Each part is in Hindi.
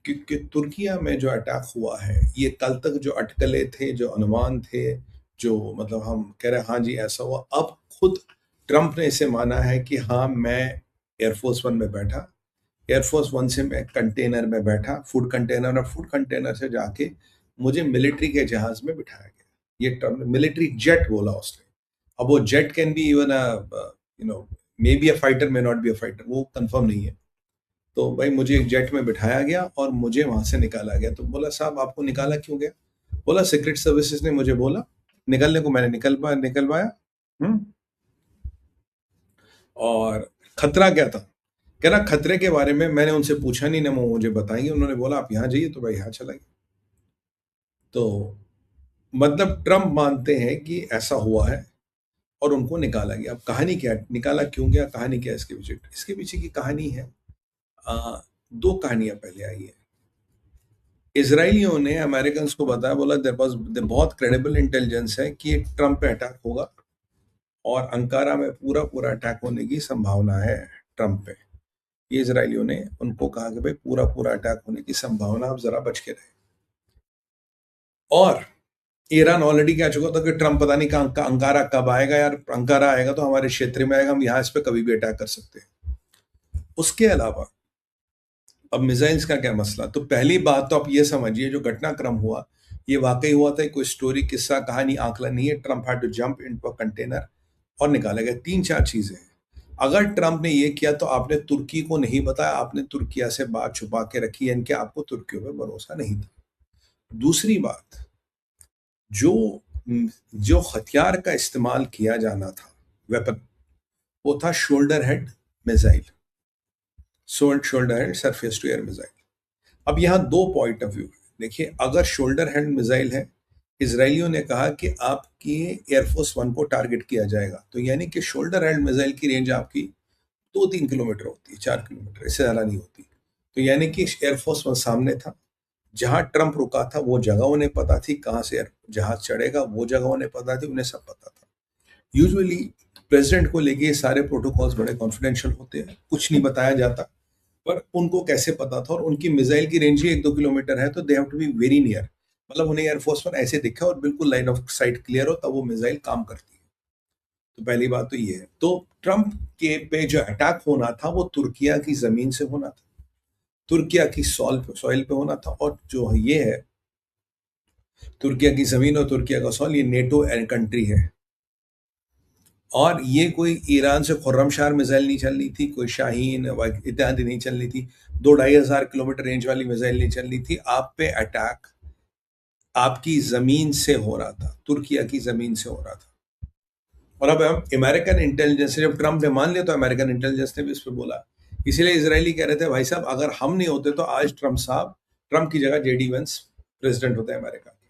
कि तुर्किया में जो अटैक हुआ है, ये कल तक जो अटकलें थे, जो अनुमान थे, जो मतलब हम कह रहे हैं हाँ जी ऐसा हुआ, अब खुद ट्रंप ने इसे माना है कि हाँ मैं एयरफोर्स वन में बैठा, एयरफोर्स वन से मैं कंटेनर में बैठा, फूड कंटेनर, और फूड कंटेनर से जाके मुझे मिलिट्री के जहाज में बिठाया गया। ये ट्रंप ने मिलिट्री जेट बोला उसने। अब वो jet can be even you know may be a fighter, may not be a fighter, वो कंफर्म नहीं है। तो भाई मुझे एक जेट में बिठाया गया और मुझे वहां से निकाला गया। तो बोला साहब आपको निकाला क्यों गया? बोला सीक्रेट सर्विसेज ने मुझे बोला निकलने को, मैंने निकलवाया। हम्म। और खतरा क्या था? कह रहा खतरे के बारे में मैंने उनसे पूछा नहीं, ना वो मुझे बताएंगे, उन्होंने बोला आप यहाँ जाइए, तो भाई यहाँ चला गया। तो मतलब ट्रम्प मानते हैं कि ऐसा हुआ है और उनको निकाला गया। अब कहानी क्या है, निकाला क्यों गया, कहानी क्या है इसके पीछे की कहानी है। दो कहानियां पहले आई है। इजराइलियों ने अमेरिकन को बताया, बोला देयर वाज बहुत क्रेडिबल इंटेलिजेंस है कि एक ट्रम्प पे अटैक होगा और अंकारा में पूरा पूरा अटैक होने की संभावना है ट्रम्प पे। ये इजराइलियों ने उनको कहा कि भाई पूरा पूरा अटैक होने की संभावना, आप जरा बच के रहे। और ईरान ऑलरेडी कह चुका था कि ट्रम्प पता नहीं कहाँ अंकारा कब आएगा यार, अंकारा आएगा तो हमारे क्षेत्र में आएगा, हम यहाँ इस पे कभी भी अटैक कर सकते हैं। उसके अलावा अब मिसाइल्स का क्या मसला? तो पहली बात तो आप ये समझिए जो घटनाक्रम हुआ ये वाकई हुआ था, कोई स्टोरी किस्सा कहानी आंकलन नहीं है। Trump had to jump into a container और निकाला गया। तीन चार चीजें हैं। अगर ट्रम्प ने ये किया तो आपने तुर्की को नहीं बताया, आपने तुर्किया से बात छुपा के रखी, यानी कि आपको तुर्कियों पर भरोसा नहीं था। दूसरी बात, जो जो हथियार का इस्तेमाल किया जाना था, वेपन, वो था shoulder head missile, shoulder head surface to air missile. अब यहाँ दो पॉइंट ऑफ व्यू है। देखिए, अगर शोल्डर हेड मिसाइल है, इसराइलियों ने कहा कि आपकी एयरफोर्स वन को टारगेट किया जाएगा, तो यानी कि शोल्डर हेड मिसाइल की रेंज आपकी 2-3 किलोमीटर होती है, 4 किलोमीटर, इससे ज़्यादा नहीं होती। तो यानी कि एयरफोर्स वन सामने था, जहां ट्रंप रुका था वो जगह उन्हें पता थी, कहाँ से जहाज चढ़ेगा वो जगह उन्हें पता थी, उन्हें सब पता था। यूजुअली प्रेसिडेंट को लेके ये सारे प्रोटोकॉल्स बड़े कॉन्फिडेंशियल होते हैं, कुछ नहीं बताया जाता। पर उनको कैसे पता था? और उनकी मिसाइल की रेंज ही 1-2 किलोमीटर है, तो they have to be very near. मतलब उन्हें एयरफोर्स पर ऐसे दिखा और बिल्कुल लाइन ऑफ साइट क्लियर हो, तब वो मिसाइल काम करती है। तो पहली बात तो ये है। तो ट्रंप के पे जो अटैक होना था वो तुर्किया की जमीन से होना था, तुर्किया की सॉइल पे होना था। और जो ये है, तुर्किया की जमीन और तुर्किया का सॉइल, ये नेटो कंट्री है। और ये कोई ईरान से खुर्रमशार मिसाइल नहीं चल रही थी, कोई शाहीन इत्यादि नहीं चल रही थी, 2-2.5 हजार किलोमीटर रेंज वाली मिसाइल नहीं चल रही थी। आप पे अटैक आपकी जमीन से हो रहा था, तुर्किया की जमीन से हो रहा था। और अब अमेरिकन इंटेलिजेंस ने, जब ट्रंप ने मान लिया तो अमेरिकन इंटेलिजेंस ने भी इस पर बोला। इसीलिए इसराइली कह रहे थे भाई साहब अगर हम नहीं होते तो आज ट्रंप की जगह जेडी वेंस प्रेसिडेंट होते हैं अमेरिका के।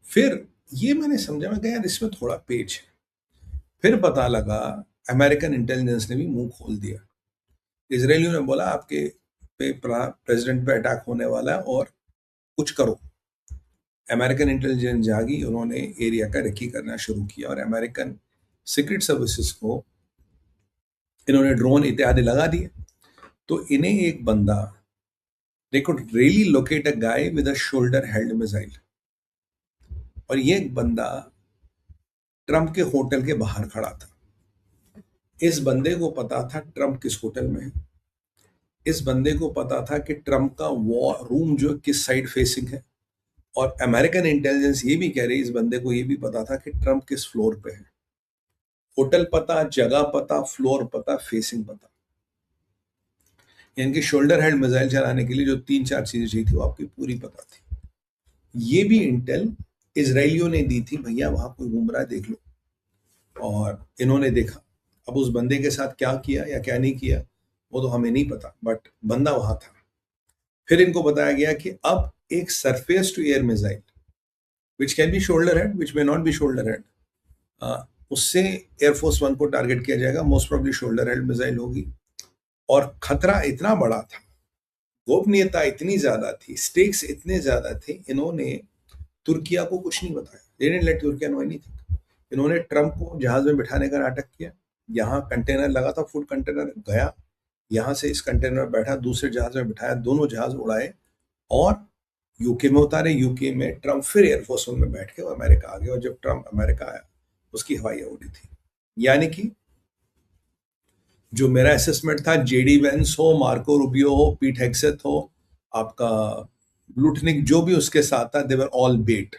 फिर ये मैंने समझा, मैं कहा यार इसमें थोड़ा पेच है। फिर पता लगा अमेरिकन इंटेलिजेंस ने भी मुंह खोल दिया। इसराइलियों ने बोला आपके पे प्रेसिडेंट पे अटैक होने वाला है और कुछ करो। अमेरिकन इंटेलिजेंस जागी, उन्होंने एरिया का रेकी करना शुरू किया और अमेरिकन सीक्रेट सर्विसेज को इन्होंने ड्रोन इत्यादि लगा दिए। तो इन्हें एक बंदा, they could really locate a guy with a shoulder held missile. और ये एक बंदा ट्रंप के होटल के बाहर खड़ा था। इस बंदे को पता था ट्रंप किस होटल में है। इस बंदे को पता था कि ट्रंप का वॉर रूम जो किस साइड फेसिंग है। और अमेरिकन इंटेलिजेंस ये भी कह रही है, इस बंदे को ये भी पता था कि ट्रंप किस फ्लोर पे है। होटल पता, जगह पता, फ्लोर पता, फेसिंग पता। यानी कि शोल्डर हेड मिसाइल चलाने के लिए जो 3-4 चीजें चाहिए थी वो आपकी पूरी पता थी। ये भी इंटेल इसराइलियों ने दी थी, भैया वहां कोई घूम रहा है देख लो। और इन्होंने देखा। अब उस बंदे के साथ क्या किया या क्या नहीं किया वो तो हमें नहीं पता, बट बंदा वहां था। फिर इनको बताया गया कि अब एक surface to air missile which can be shoulder head, which may not be shoulder head, उससे एयरफोर्स वन को टारगेट किया जाएगा। Most probably shoulder head missile होगी। और खतरा इतना बड़ा था, गोपनीयता इतनी ज्यादा थी, स्टेक्स इतने ज्यादा थे, इन्होंने तुर्किया को कुछ नहीं बताया। They didn't late Türkiye know anything. इन्होंने ट्रंप को जहाज में बिठाने का नाटक किया। यहाँ कंटेनर लगा था, फूड कंटेनर गया, यहाँ से इस कंटेनर में बैठा, दूसरे जहाज में बिठाया, दोनों जहाज उड़ाए और यूके में उतारे। यूके में ट्रम्प फिर एयरफोर्स वन में बैठ के वो अमेरिका आ गया, और जब ट्रम्प अमेरिका आया उसकी हवाइयां उड़ी थी। यानी कि जो मेरा असेसमेंट था, जेडी वेंस हो, मार्को रूबियो हो, पीट हेग्सेथ हो, आपका लुटनिक, जो भी उसके साथ था, दे वर ऑल बेट।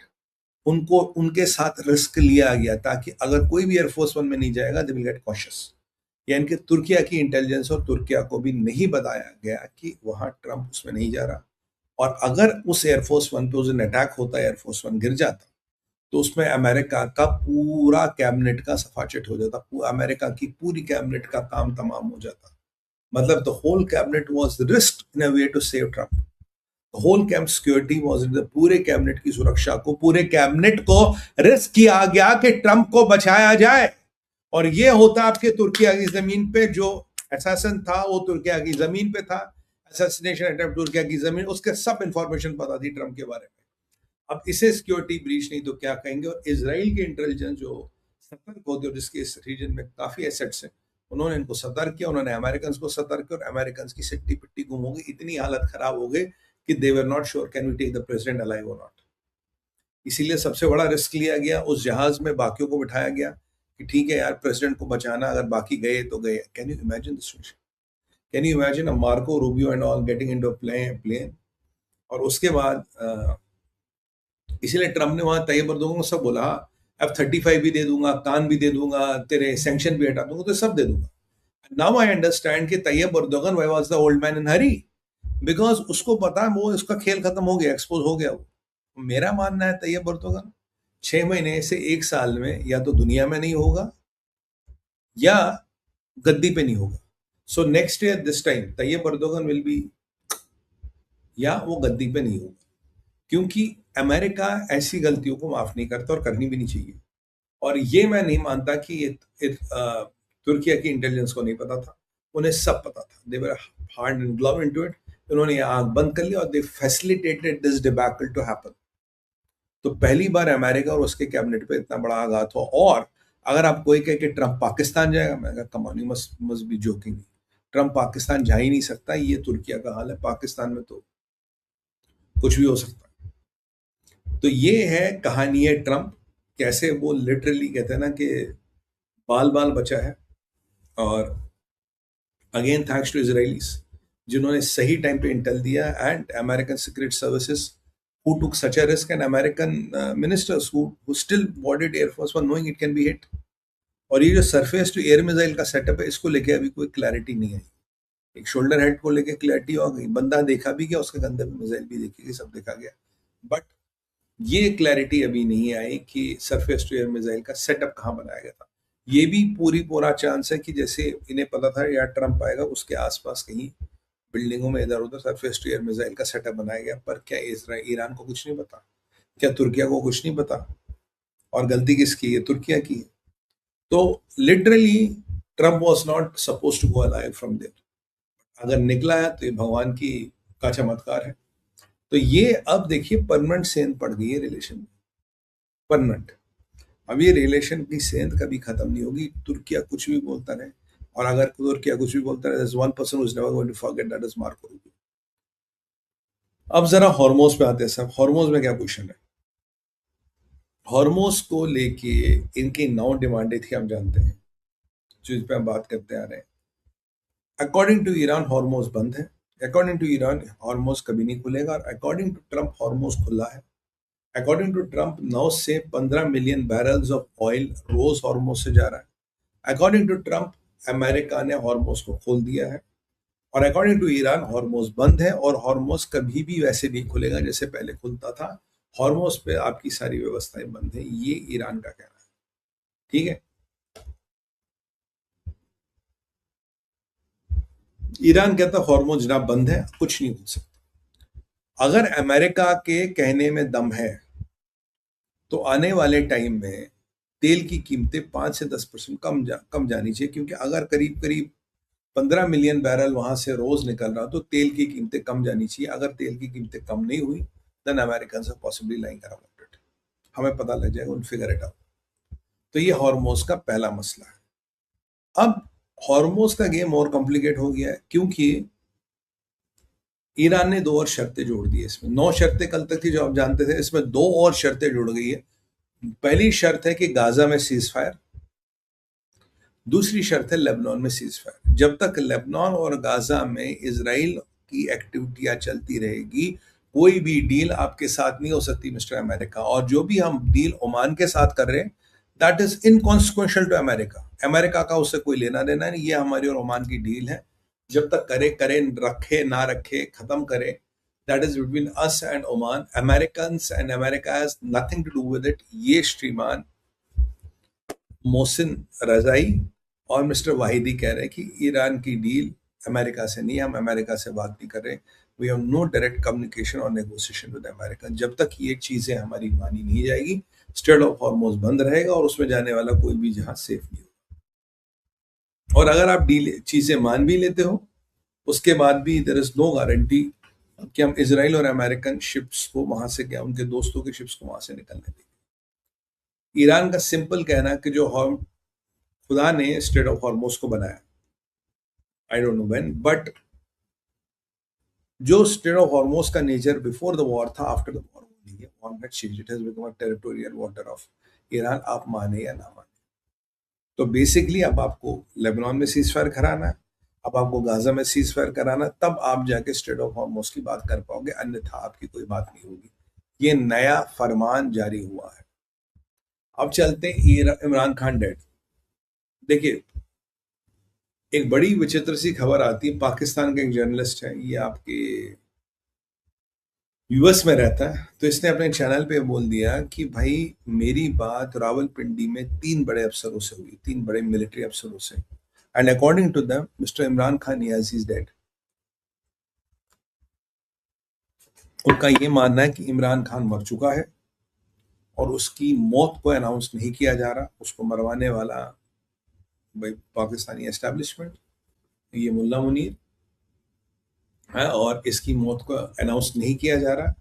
उनको उनके साथ रिस्क लिया गया ताकि अगर कोई भी एयरफोर्स वन में नहीं जाएगा, दे विल गेट कॉशियस। यानी कि तुर्किया की इंटेलिजेंस और तुर्किया को भी नहीं बताया गया कि वहां ट्रंप उसमें नहीं जा रहा। और अगर उस एयरफोर्स वन पे उस दिन अटैक होता, एयरफोर्स वन गिर जाता, तो उसमें अमेरिका का पूरा कैबिनेट का सफाचट हो जाता, अमेरिका की पूरी कैबिनेट का काम तमाम हो जाता। मतलब the whole cabinet was risked in a way to save Trump. Whole camp security was in the, पूरे कैबिनेट की सुरक्षा को, पूरे कैबिनेट को रिस्क किया गया कि ट्रंप को बचाया जाए। और ये होता आपके तुर्किया की जमीन पे, जो असैसिन था वो तुर्किया की जमीन पे था, असैसिनेशन अटेम्प्ट तुर्किया की जमीन, उसके सब इंफॉर्मेशन पता थी ट्रंप के बारे में। अब इसे सिक्योरिटी ब्रीच नहीं तो क्या कहेंगे। और इसराइल के इंटेलिजेंस जो सतर्क होते, और जिसके इस रीजन में काफी एसेट्स हैं, उन्होंने इनको सतर्क किया, उन्होंने अमेरिकन को सतर्क किया, और अमेरिकन की सिट्टी पिट्टी गुम हो गई, इतनी हालत खराब हो गई कि they were not sure can we take the president alive और नॉट। इसीलिए सबसे बड़ा रिस्क लिया गया, उस जहाज में बाकियों को बिठाया गया कि ठीक है यार, प्रेसिडेंट को बचाना, अगर बाकी गए तो गए। Can you imagine this situation? Can you imagine a Marco Rubio and all getting into a plane? और उसके बाद इसीलिए ट्रम्प ने वहां तैयब अर्दोगन को सब बोला, F-35 भी दे दूंगा, कान भी दे दूंगा, तेरे सैंक्शन भी हटा दूंगा, तो सब दे दूंगा। नाउ आई अंडरस्टैंड कि Tayyip Erdogan why was the old man in hurry, because उसको पता है वो उसका खेल खत्म हो गया, एक्सपोज हो गया वो। मेरा मानना है तैयब अर्दोगन 6 महीने से 1 साल में या तो दुनिया में नहीं होगा या गद्दी पे नहीं होगा। So next year this time Tayyip Erdogan will be, या वो गद्दी पे नहीं होगा, क्योंकि अमेरिका ऐसी गलतियों को माफ नहीं करता और करनी भी नहीं चाहिए। और ये मैं नहीं मानता कि तुर्किया की इंटेलिजेंस को नहीं पता था, उन्हें सब पता था। They were hard and glove into it. उन्होंने आंख बंद कर लिया और they facilitated this debacle to happen. तो पहली बार अमेरिका और उसके कैबिनेट पे इतना बड़ा आघात हुआ। और अगर आप कोई कहे कि ट्रंप पाकिस्तान जाएगा, मैं come on, you must be joking. Trump Pakistan जा ही नहीं सकता, ये तुर्किया का हाल है, पाकिस्तान में तो कुछ भी हो सकता है। तो ये है कहानी है ट्रंप, कैसे वो लिटरली कहते हैं ना कि बाल बाल बचा है। और अगेन थैंक्स टू इजराइलीज, जिन्होंने सही टाइम पे इंटेल दिया, and American secret services who took such a risk, and American ministers who still boarded Air Force One knowing it can be hit. और ये जो सरफेस टू एयर मिसाइल का सेटअप है, इसको लेके अभी कोई क्लैरिटी नहीं है। एक शोल्डर हेड को लेके क्लैरिटी हो गई, बंदा देखा भी गया, उसके कंधे पे मिसाइल भी देखी गई, सब देखा गया, बट ये क्लैरिटी अभी नहीं आई कि सरफेस टू एयर मिसाइल का सेटअप कहाँ बनाया गया था। ये भी पूरा चांस है कि जैसे इन्हें पता था या ट्रंप आएगा, उसके आसपास कहीं बिल्डिंगों में इधर उधर सरफेस टू एयर मिसाइल का सेटअप बनाया गया। पर क्या ईरान को कुछ नहीं पता? क्या तुर्किया को कुछ नहीं पता? और गलती किसकी है? तुर्किया की है। तो literally Trump was not suppose to go alive from there. अगर निकला है तो ये भगवान की का चमत्कार है। तो ये अब देखिए परमानेंट सेंध पड़ गई है रिलेशन में, परमानेंट। अब ये रिलेशन की सेंध कभी खत्म नहीं होगी, तुर्किया कुछ भी बोलता रहे। और अगर तुर्किया कुछ भी बोलता रहे, one person who is never going to forget, that is Marco Rubio. अब जरा हॉर्मोज पे आते हैं साहब। हॉर्मोज में क्या क्वेश्चन है? हॉर्मोज को लेके इनकी 9 डिमांडें थी, हम जानते हैं, जिस पे हम बात करते आ रहे हैं। अकॉर्डिंग टू ईरान हॉर्मोज बंद है, अकॉर्डिंग टू ईरान हॉर्मोज कभी नहीं खुलेगा, और अकॉर्डिंग टू ट्रंप हॉर्मोज खुला है। अकॉर्डिंग टू ट्रंप 9 से 15 मिलियन बैरल्स ऑफ ऑयल रोज हॉर्मोज से जा रहा है। अकॉर्डिंग टू ट्रंप अमेरिका ने हॉर्मोज को खोल दिया है, और अकॉर्डिंग टू ईरान हॉर्मोज बंद है, और हॉर्मोज कभी भी वैसे नहीं खुलेगा जैसे पहले खुलता था। हॉर्मोज पे आपकी सारी व्यवस्थाएं बंद है, ये ईरान का कहना है। ठीक है, ईरान कहता है हॉर्मोज ना बंद है, कुछ नहीं हो सकता। अगर अमेरिका के कहने में दम है तो आने वाले टाइम में तेल की कीमतें 5 से 10% कम जानी चाहिए, क्योंकि अगर करीब करीब 15 मिलियन बैरल वहां से रोज निकल रहा, तो तेल की कीमतें कम जानी चाहिए। अगर तेल की कीमतें कम नहीं हुई, then American are possibly lying around it. हमें पता लग जाएगा, उन फिगर इट आउट। तो ये हॉर्मोज का पहला मसला है। अब हॉर्मोज का गेम और कॉम्प्लिकेट हो गया है, क्योंकि ईरान ने 2 और शर्तें जोड़ दी है इसमें। 9 शर्तें कल तक थी जो आप जानते थे, इसमें 2 और शर्तें जुड़ गई है। पहली शर्त है कि गाजा में सीज फायर, दूसरी शर्त है लेबनान में सीज फायर। जब तक लेबनान और गाजा में इसराइल की एक्टिविटियां चलती रहेगी, कोई भी डील आपके साथ नहीं हो सकती मिस्टर अमेरिका। और जो भी हम डील ओमान के साथ कर रहे हैं, that is inconsequential to America. America का उससे कोई लेना देना नहीं, ये हमारी और ओमान की डील है। जब तक करे करे, रखे ना रखे, खत्म करे, that is between us and Oman. American and America has nothing to do with it. ये श्रीमान मोहसिन रजाई और मिस्टर वाहिदी कह रहे हैं कि ईरान की डील अमेरिका से नहीं, हम अमेरिका से बात नहीं कर रहे। We have no direct communication और नेगोशिएशन विद अमेरिका। जब तक ये चीजें हमारी मानी नहीं जाएगी, स्ट्रेट ऑफ हॉर्मुज बंद रहेगा और उसमें जाने वाला कोई भी जहाज सेफ नहीं होगा। और अगर आप डील चीजें मान भी लेते हो, उसके बाद भी देयर इज नो गारंटी कि हम इसराइल और अमेरिकन शिप्स को वहां से, क्या उनके दोस्तों के शिप्स को वहां से निकलने देंगे। ईरान का सिंपल कहना है कि जो खुदा ने स्ट्रेट ऑफ हॉर्मुज को बनाया, I don't know when, but जो स्ट्रेट ऑफ हॉर्मुज का नेचर बिफोर द वॉर था, आफ्टर द वॉर नहीं है। War has changed, it has become a territorial water of Iran, आप माने या ना माने। तो बेसिकली अब आपको लेबनान में सीज फायर कराना है, अब आपको गाजा में सीज फायर कराना है, तब आप जाके स्ट्रेट ऑफ हॉर्मुज की बात कर पाओगे, अन्यथा आपकी कोई बात नहीं होगी। ये नया फरमान जारी हुआ है। अब चलते हैं इमरान खान डेड। देखिए, एक बड़ी विचित्र सी खबर आती है। पाकिस्तान का एक जर्नलिस्ट है, ये आपके यूएस में रहता है, तो इसने अपने चैनल पे बोल दिया कि भाई मेरी बात रावलपिंडी में 3 बड़े अफसरों से हुई, 3 बड़े मिलिट्री अफसरों से, and according to them mister Imran Khan याज इज डेड। उनका ये मानना है कि इमरान खान मर चुका है और उसकी मौत को अनाउंस नहीं किया जा रहा। उसको मरवाने वाला भाई पाकिस्तानी एस्टेब्लिशमेंट, ये मुल्ला मुनीर है, और इसकी मौत को अनाउंस नहीं किया जा रहा।